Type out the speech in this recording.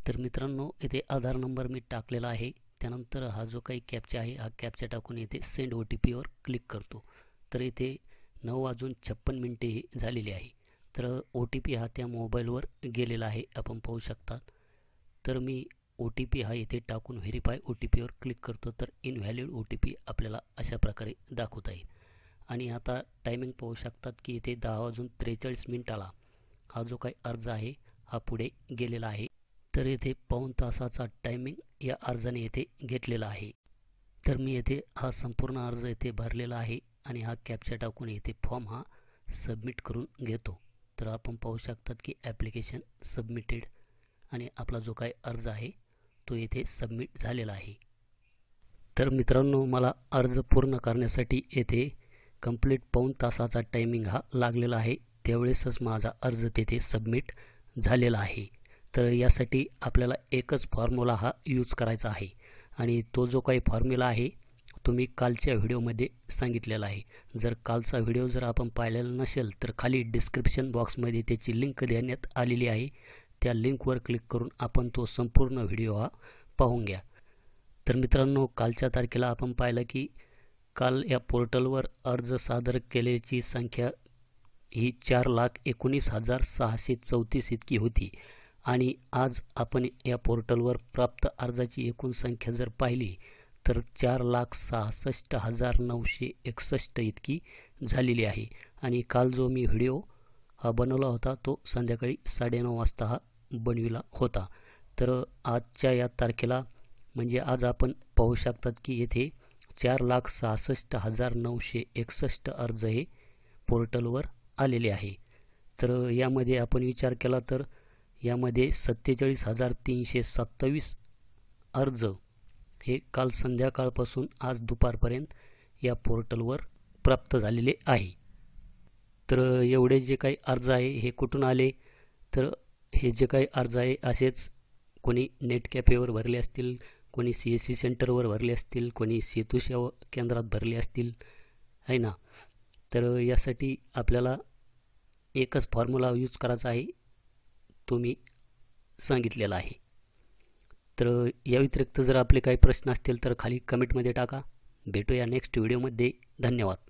तर मित्रांनो, इथे आधार नंबर मी टाकलेला आहे. त्यानंतर हा जो काही कॅप्चा आहे, हा कॅप्चा टाकून इथे सेंड OTPवर क्लिक करतो. तर इथे 9:56 ही झालेली आहे. तर OTP हा त्या मोबाईलवर गेलेला आहे, आपण पाहू शकतात. तर मी OTP हा इथे टाकून व्हेरीफाय OTPवर क्लिक करतो. तर इनव्हॅलिड OTP आपल्याला अशा प्रकारे दाखवता येईल. आणि आता टायमिंग पाहू शकतात की इथे 10:43 हा जो काही अर्ज आहे हा पुढे गेलेला आहे. तर येथे पाऊण तासाचा टायमिंग या अर्जाने येथे घेतलेला आहे. तर मी येथे हा संपूर्ण अर्ज येथे भरलेला आहे आणि हा कॅप्चा टाकून येथे फॉर्म हा सबमिट करून घेतो. तर आपण पाहू शकतात की ॲप्लिकेशन सबमिटेड आणि आपला जो काही अर्ज आहे तो येथे सबमिट झालेला आहे. तर मित्रांनो, मला अर्ज पूर्ण करण्यासाठी येथे कंप्लीट पाऊण तासाचा टायमिंग हा लागलेला आहे. त्यावेळेसच माझा अर्ज तेथे सबमिट झालेला आहे. तर यासाठी आपल्याला एकच फॉर्म्युला हा यूज करायचा आहे आणि तो जो काही फॉर्म्युला आहे तो मी कालच्या व्हिडिओमध्ये सांगितलेला आहे. जर कालचा व्हिडिओ जर आपण पाहिलेला नसेल तर खाली डिस्क्रिप्शन बॉक्समध्ये त्याची लिंक देण्यात आलेली आहे. त्या लिंकवर क्लिक करून आपण तो संपूर्ण व्हिडिओ हा पाहून घ्या. तर मित्रांनो, कालच्या तारखेला आपण पाहिलं की काल या पोर्टलवर अर्ज सादर केल्याची संख्या ही 4,19,634 इतकी होती आणि आज आपण या पोर्टलवर प्राप्त अर्जाची एकूण संख्या जर पाहिली तर 4,66,961 इतकी झालेली आहे. आणि काल जो मी व्हिडिओ हा बनवला होता तो संध्याकाळी 9:30 वाजता हा बनविला होता. तर आजच्या या तारखेला म्हणजे आज आपण पाहू शकतात की येथे 4,66,961 अर्ज हे पोर्टलवर आलेले आहे. तर यामध्ये आपण विचार केला तर यामध्ये 47,327 अर्ज हे काल संध्याकाळपासून आज दुपारपर्यंत या पोर्टलवर प्राप्त झालेले आहे. तर एवढे जे काही अर्ज आहे हे कुठून आले, तर हे जे काही अर्ज आहे असेच कोणी नेट कॅफेवर भरले असतील, कोणी CSC सेंटरवर भरले असतील, कोणी सेतू सेवा केंद्रात भरले असतील, आहे ना. तर यासाठी आपल्याला एकच फॉर्म्युला यूज करायचा आहे, तो मी सांगितलेला आहे. तर या व्यतिरिक्त जर आपले काही प्रश्न असतील तर खाली कमेंटमध्ये टाका. भेटूया नेक्स्ट व्हिडिओमध्ये. धन्यवाद.